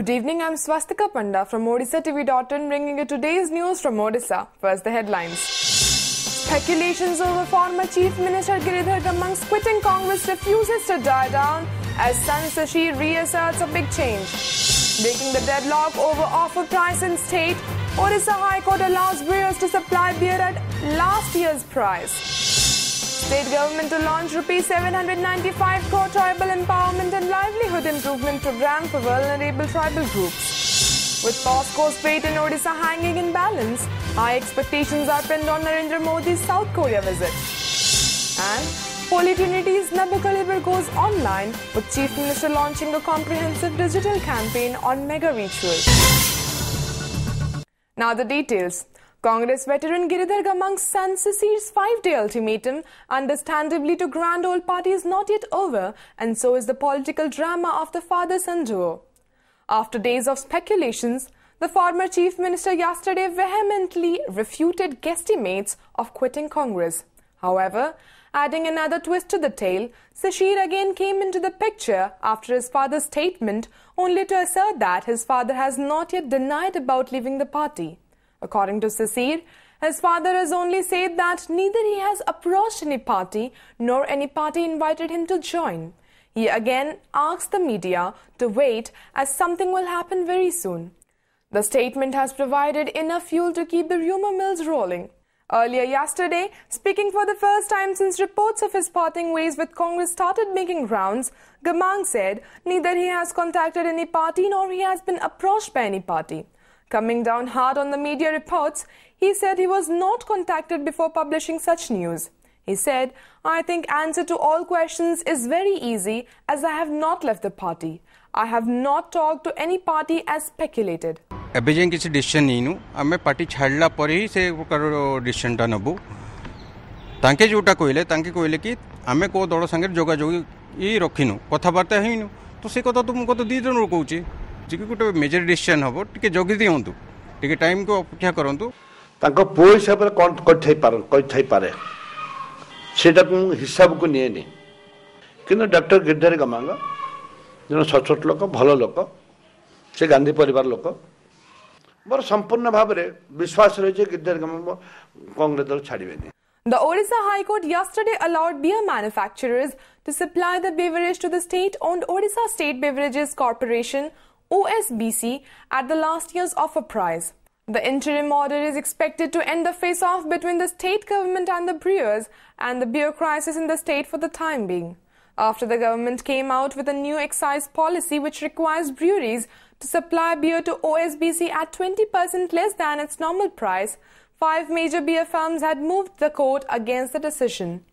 Good evening, I'm Swastika Panda from OdissaTV.in bringing you today's news from Odisha. First, the headlines. Speculations over former Chief Minister Giridhar Gamang's quitting Congress refuses to die down as son Sashi reasserts a big change. Breaking the deadlock over offer price in state, Odisha High Court allows brewers to supply beer at last year's price. State government to launch Rs 795 crore tribal empowerment and livelihood improvement program for vulnerable tribal groups. With POSCO's fate in Odisha hanging in balance, high expectations are pinned on Narendra Modi's South Korea visit. And Holy Trinity's Nabukalibar goes online with Chief Minister launching a comprehensive digital campaign on mega rituals. Now the details. Congress veteran Giridhar Gamang's son Sisir's 5-day ultimatum, understandably to grand old party, is not yet over, and so is the political drama of the father-son duo. After days of speculations, the former chief minister yesterday vehemently refuted guesstimates of quitting Congress. However, adding another twist to the tale, Sisir again came into the picture after his father's statement, only to assert that his father has not yet denied about leaving the party. According to Sisir, his father has only said that neither he has approached any party nor any party invited him to join. He again asked the media to wait as something will happen very soon. The statement has provided enough fuel to keep the rumor mills rolling. Earlier yesterday, speaking for the first time since reports of his parting ways with Congress started making rounds, Gamang said neither he has contacted any party nor he has been approached by any party. Coming down hard on the media reports, he said he was not contacted before publishing such news. He said, I think answer to all questions is very easy as I have not left the party. I have not talked to any party as speculated. एबे जे किसी decision नहीं आमे party छाड़ला पर ही से decision टा नबु तांके जोटा कहले कि आमे को दल संगे जोगाजोगी रखिनु कथबार्ता हेनु तो से कथा तुमको तो 2 दिन कहूची जे गोटे मेजर डिसीजन हम टिके जगी दियंतु टिके टाइम को अपेक्षा करंतु तांको पो हिसाब रे कोन कथै पारे सेटा को हिसाब को निएनी किंतु डॉक्टर गिरधर गमांग जन सचोट लोक भल लोक से गांधी परिवार लोक मोर संपूर्ण भाव रे विश्वास रही जे गिरधर गमांग कांग्रेस दल छाड़ीबेनी. The Odisha High Court yesterday allowed beer manufacturers to supply the beverage to the state-owned Odisha State Beverages Corporation OSBC at the last year's offer price. The interim order is expected to end the face-off between the state government and the brewers and the beer crisis in the state for the time being. After the government came out with a new excise policy which requires breweries to supply beer to OSBC at 20% less than its normal price, 5 major beer firms had moved the court against the decision.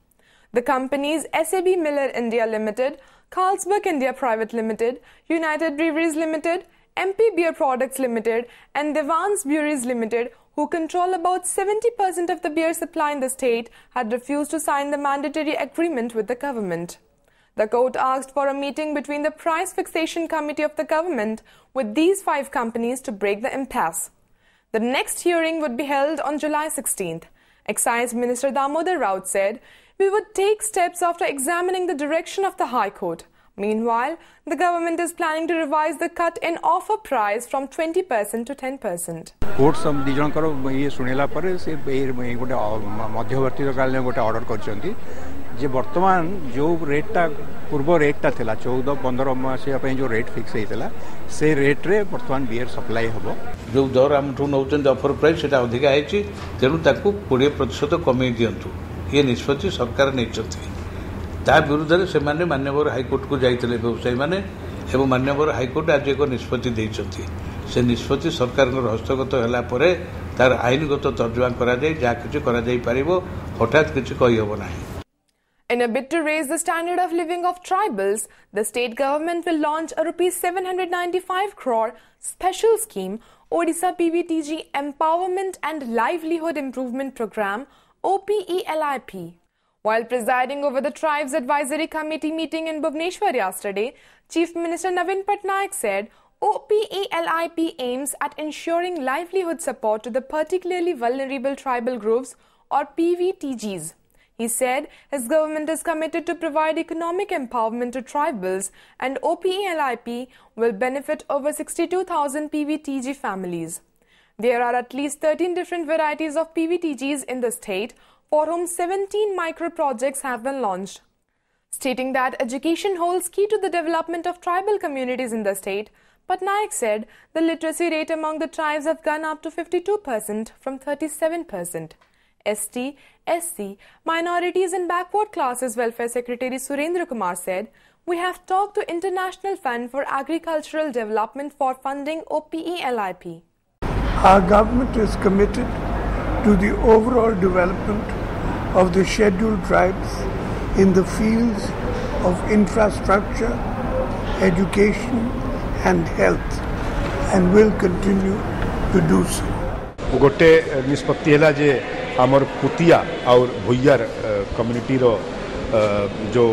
The companies SAB Miller India Limited, Carlsberg India Private Limited, United Breweries Limited, MP Beer Products Limited and Devans Breweries Limited, who control about 70% of the beer supply in the state, had refused to sign the mandatory agreement with the government. The court asked for a meeting between the Price Fixation Committee of the government with these 5 companies to break the impasse. The next hearing would be held on July 16th. Excise Minister Damodar Raut said, "We would take steps after examining the direction of the High Court." Meanwhile, the government is planning to revise the cut in offer price from 20% to 10%. Court सब दिजणकर ये सुनेला पर से गोटे मध्यवर्ती काल गोटे order करछंती जे वर्तमान जो रेटटा पूर्व रेटटा थिला 14-15 मसिया पे जो रेट फिक्स हेतला से रेट रे वर्तमान बियर सप्लाई हबो जो दर हमठू नौचन ऑफर प्राइस सेटा अधिक आइछि तेनु ताकू 20% कमी दियंतु ये निष्पत्ति सरकार नेचथि ता विरुद्ध से माने माननीय हाईकोर्ट को जाइतले व्यवसायी माने एवं माननीय हाईकोर्ट आज एक निष्पत्ति दैछथि से निष्पत्ति सरकार हस्तगत होला परे तार आईनगत तर्जुमा करा जाय जा किछि करा जाय परिबो हठात किछि कहि हबो नाही. In a bid to raise the standard of living of tribals, the state government will launch a Rs 795 crore special scheme, Odisha PVTG Empowerment and Livelihood Improvement Program, OPELIP. While presiding over the Tribes Advisory Committee meeting in Bhubaneswar yesterday, Chief Minister Navin Patnaik said OPELIP aims at ensuring livelihood support to the particularly vulnerable tribal groups or PVTGs. He said his government is committed to provide economic empowerment to tribals, and OPELIP will benefit over 62,000 PVTG families. There are at least 13 different varieties of PVTGs in the state, for whom 17 micro-projects have been launched. Stating that education holds key to the development of tribal communities in the state, Patnaik said the literacy rate among the tribes have gone up to 52% from 37%. ST, SC, Minorities and Backward Classes Welfare Secretary Surendra Kumar said, "We have talked to International Fund for Agricultural Development for funding OPELIP. Our government is committed to the overall development of the scheduled tribes in the fields of infrastructure, education and health, and will continue to do so." गोटे निष्पत्ति है जे आमर पुतिया और भुइयार community रो जो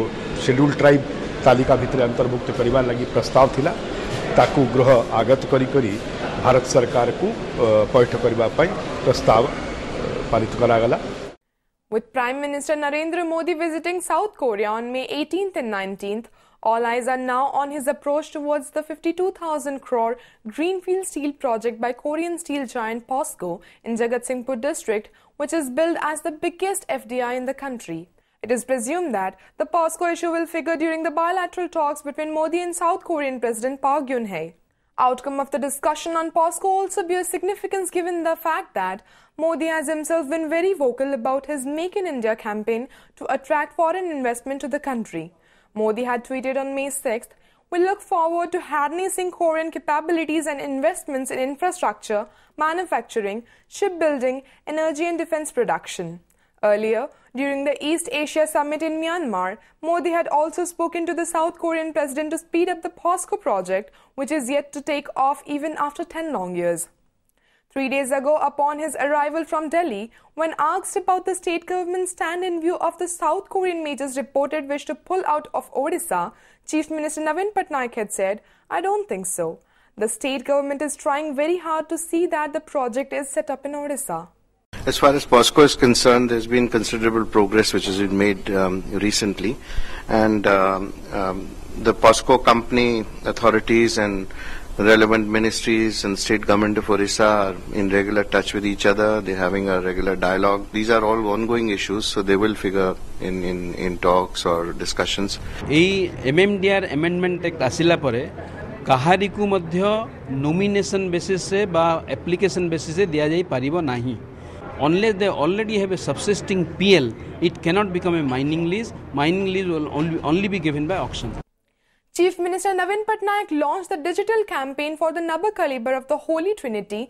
schedule tribe तालिका भितर अंतर्भुक्त करने लगी प्रस्ताव थिला ताकू गृह आगत करी भारत सरकार को पैठ करने प्रस्ताव पारित करागला. With Prime Minister Narendra Modi visiting South Korea on May 18th and 19th, all eyes are now on his approach towards the 52,000 crore greenfield steel project by Korean steel giant POSCO in Jagatsinghpur district, which is billed as the biggest FDI in the country. It is presumed that the POSCO issue will figure during the bilateral talks between Modi and South Korean President Park Geun-hye. Outcome of the discussion on POSCO also bears significance given the fact that Modi has himself been very vocal about his Make in India campaign to attract foreign investment to the country. Modi had tweeted on May 6th, "We look forward to harnessing Korean capabilities and investments in infrastructure, manufacturing, shipbuilding, energy and defense production." Earlier, during the East Asia Summit in Myanmar, Modi had also spoken to the South Korean president to speed up the POSCO project, which is yet to take off even after 10 long years. 3 days ago, upon his arrival from Delhi, when asked about the state government's stand in view of the South Korean major's reported wish to pull out of Odisha, Chief Minister Navin Patnaik had said, "I don't think so. The state government is trying very hard to see that the project is set up in Odisha." As far as POSCO is concerned, there's been considerable progress which has been made recently, and the POSCO company authorities and relevant ministries and state government of Orissa are in regular touch with each other. They're having a regular dialogue. These are all ongoing issues, so they will figure in talks or discussions. MMDR amendment act asila pare kahari ku madhya nomination basis se ba application basis se diya jai paribo nahi. Unless they already have a subsisting PL, it cannot become a mining lease. Mining lease will only be given by auction. Chief Minister Navin Patnaik launched the digital campaign for the Nabha Kalibar of the Holy Trinity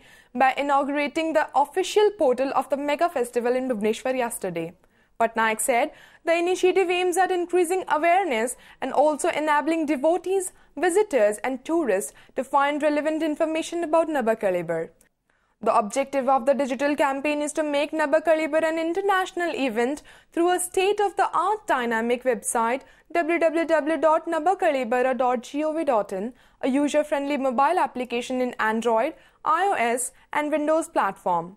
by inaugurating the official portal of the mega festival in Bhubaneswar yesterday. Patnaik said the initiative aims at increasing awareness and also enabling devotees, visitors and tourists to find relevant information about Nabha Kalibar. The objective of the digital campaign is to make Nabha Kalibar an international event through a state-of-the-art dynamic website www.nabhakalibara.gov.in, a user-friendly mobile application in Android, iOS and Windows platform.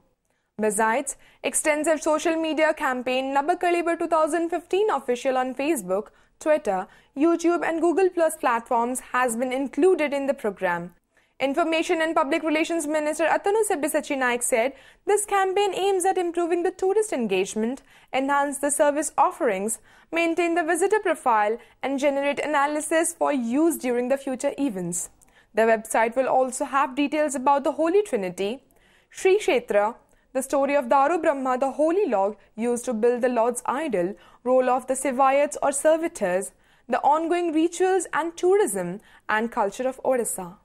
Besides, extensive social media campaign Nabha Kalibar 2015 official on Facebook, Twitter, YouTube and Google Plus platforms has been included in the program. Information and Public Relations Minister Atanu Sebisachi Naik said this campaign aims at improving the tourist engagement, enhance the service offerings, maintain the visitor profile and generate analysis for use during the future events. The website will also have details about the Holy Trinity, Sri Kshetra, the story of Daru Brahma, the holy log used to build the Lord's idol, role of the Sevayats or servitors, the ongoing rituals and tourism and culture of Odisha.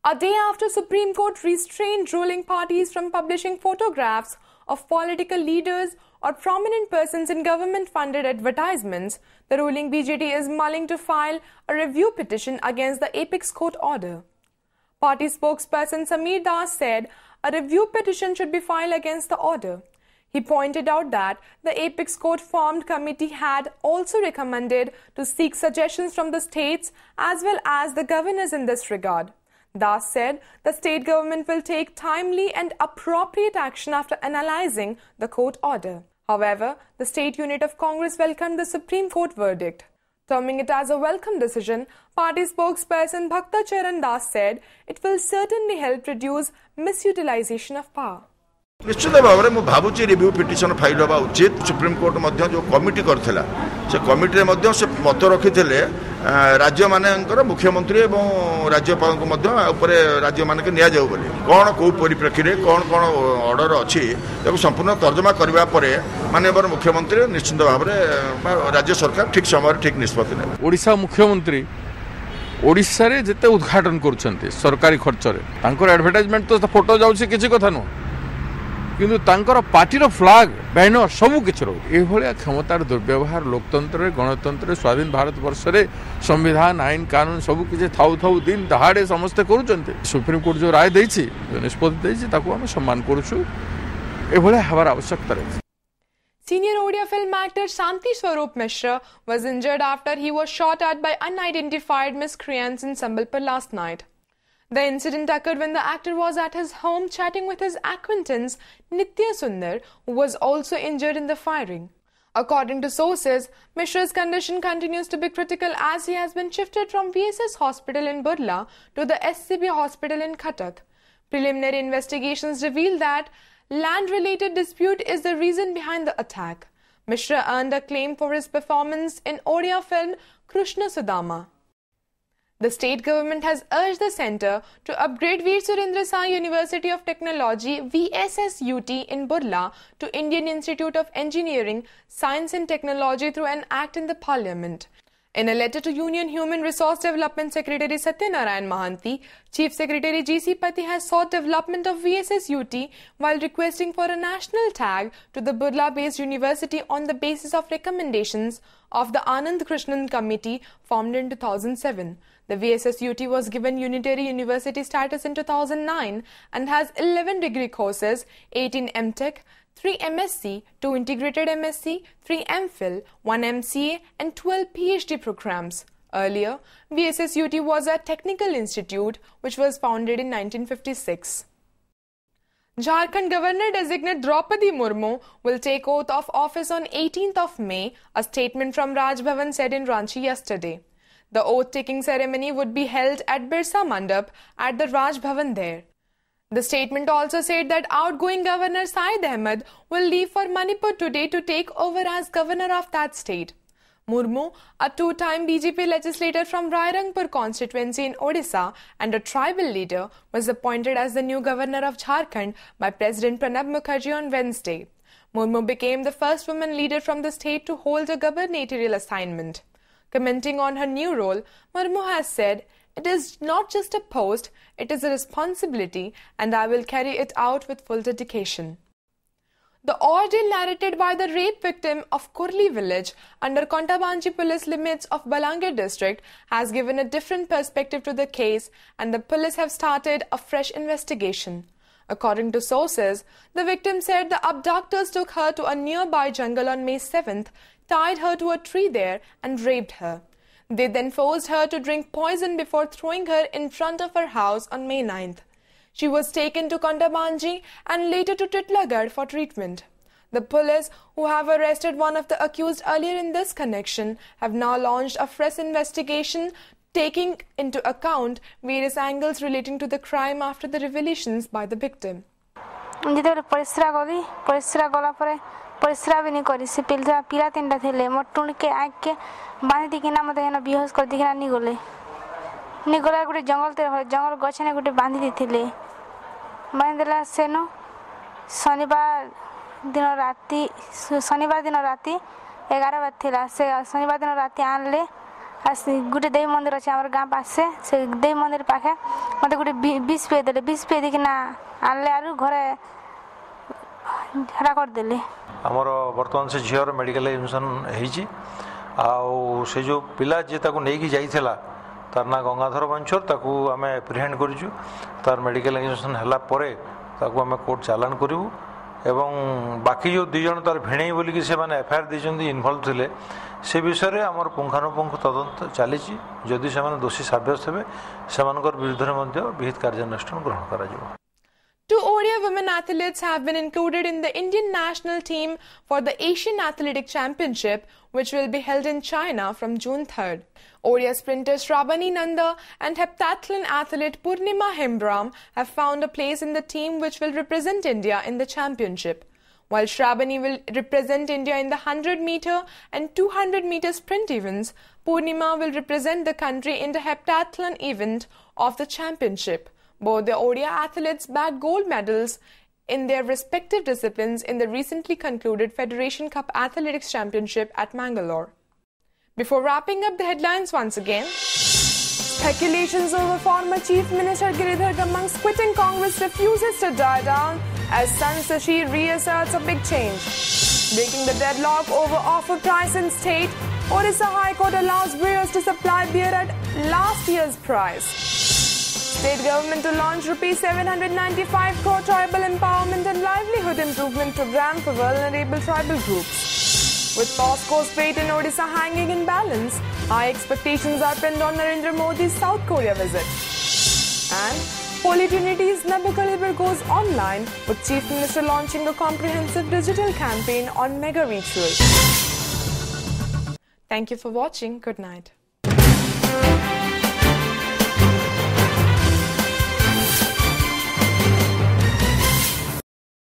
A day after Supreme Court restrained ruling parties from publishing photographs of political leaders or prominent persons in government-funded advertisements, the ruling BJD is mulling to file a review petition against the Apex Court order. Party spokesperson Sameer Das said a review petition should be filed against the order. He pointed out that the Apex Court formed committee had also recommended to seek suggestions from the states as well as the governors in this regard. Das said the state government will take timely and appropriate action after analyzing the court order. However, the state unit of Congress welcomed the Supreme Court verdict. Terming it as a welcome decision, party spokesperson Bhakta Charan Das said it will certainly help reduce misutilization of power. निश्चित भाव में भावुची review petition file होगा उचित supreme court मध्य जो committee करथिला से committee मध्य से मत रखिथिले राज्य मानकर मुख्यमंत्री एवं राज्यपाल को मध्य ऊपर राज्य मान के निया जाऊ बोली कौन को परिप्रेक्षी रे कौन कौन ऑर्डर अछि ताको संपूर्ण तर्जमा करबा परे माननीय मुख्यमंत्री निश्चित भाव में राज्य सरकार ठीक समय ठीक निष्पत्ति ने ओडिशा मुख्यमंत्री ओडिशा रे जते उद्घाटन करछन्ते सरकारी खर्च रे तांकर एडवर्टाइजमेंट तो फोटो जाउछि किछि कथा न किंतु तांकर पार्टीर फ्लाग बैनर सबू किछ रो ए भलिया क्षमतार दुर्व्यवहार लोकतंत्र गणतंत्र स्वाधीन भारत वर्ष रे संविधान आईन कानून सबू किछ थाउ थाउ दिन दहाड़े समस्त करूचन्ते सुप्रीम कोर्ट जो राय दैछि जो निष्पत्ति दैछि ताको हम सम्मान करूछु ए भलिया हवार आवश्यकता रहै. Senior Odia film actor Shanti Swaroop Mishra was injured after he was shot at by unidentified miscreants in Sambalpur last night. The incident occurred when the actor was at his home chatting with his acquaintance Nitya Sundar, who was also injured in the firing. According to sources, Mishra's condition continues to be critical as he has been shifted from VSS Hospital in Burla to the SCB Hospital in Cuttack. Preliminary investigations reveal that land-related dispute is the reason behind the attack. Mishra earned a claim for his performance in Odia film Krishna Sudama. The state government has urged the centre to upgrade Veer Surendra Sai University of Technology VSSUT in Burla to Indian Institute of Engineering, Science and Technology through an act in the Parliament. In a letter to Union Human Resource Development Secretary Satyanarayan Mahanti, Chief Secretary G.C. Pati has sought development of VSSUT while requesting for a national tag to the Burla-based university on the basis of recommendations of the Anand Krishnan Committee formed in 2007. The VSSUT was given unitary university status in 2009 and has 11 degree courses, 18 MTech, 3 MSc, 2 integrated MSc, 3 MPhil, 1 MCA and 12 PhD programs. Earlier, VSSUT was a technical institute which was founded in 1956. Jharkhand Governor-designate Draupadi Murmu will take oath of office on 18th of May, a statement from Raj Bhavan said in Ranchi yesterday. The oath-taking ceremony would be held at Birsa Mandap at the Raj Bhavan there. The statement also said that outgoing Governor Syed Ahmed will leave for Manipur today to take over as governor of that state. Murmu, a two-time BJP legislator from Rairangpur constituency in Odisha and a tribal leader, was appointed as the new governor of Jharkhand by President Pranab Mukherjee on Wednesday. Murmu became the first woman leader from the state to hold a gubernatorial assignment. Commenting on her new role, Murmu has said, "It is not just a post, it is a responsibility and I will carry it out with full dedication." The ordeal narrated by the rape victim of Kurli village under Kontabanji police limits of Balangir district has given a different perspective to the case and the police have started a fresh investigation. According to sources, the victim said the abductors took her to a nearby jungle on May 7th, tied her to a tree there and raped her. They then forced her to drink poison before throwing her in front of her house on May 9th. She was taken to Kontabanji and later to Titlagarh for treatment. The police, who have arrested one of the accused earlier in this connection, have now launched a fresh investigation taking into account various angles relating to the crime after the revelations by the victim. परिश्रा भी नहीं करी से पिला पिला तीन थे मोर टुण के आग के बांधी दिखना मत है बेहोश कर दिखना नहीं गले गोटे जंगल गछ ने गोटे बांधी दी बांधदेला से न शनिवार दिन राति 11 बजे था से शनिवार दिन राति आनले गोटे देवी मंदिर अच्छे आम गाँ पासे से देवी मंदिर पाखे मत गोटे विष पे देले विष पे दिखना आनले आरु घरे हरा कर देले आमर बर्तमान से झीर मेडिकल एडमिशन होती से जो पिला जी नहीं जाइला तार ना गंगाधर बंचर ताकू आम एप्रिहेंड करूँ तार मेडिकल एडमिशन है आम कोर्ट चालान करूँ एवं बाकी जो दुई जन तार भिणई बोलिकी से एफआईआर देते इनवल्व थे से विषय में आमर पुंखानुपुंख तदंत चली जदि से दोषी साब्यस्त हे से विरुद्ध में विहित कार्यानुष्ठान ग्रहण कर Two Odia women 7 athletes have been included in the Indian national team for the Asian Athletic Championship, which will be held in China from June 3rd. Odia sprinter Shravani Nanda and heptathlon athlete Purnima Hembram have found a place in the team which will represent India in the championship. While Shravani will represent India in the 100-meter and 200-meter sprint events, Purnima will represent the country in the heptathlon event of the championship. Both the Odia athletes bagged gold medals in their respective disciplines in the recently concluded Federation Cup Athletics Championship at Mangalore. Before wrapping up the headlines once again, speculations over former Chief Minister Giridhar Gamang's quitting Congress refuses to die down as San Sashi reasserts a big change. Breaking the deadlock over offer price in state, Orissa High Court allows brewers to supply beer at last year's price. State government to launch ₹795 crore tribal empowerment and livelihood improvement program for vulnerable tribal groups. With POSCO's fate in Odisha hanging in balance, high expectations are pinned on Narendra Modi's South Korea visit. And Holy Trinity's Nabu Kalibar goes online, with Chief Minister launching a comprehensive digital campaign on mega ritual. Thank you for watching. Good night.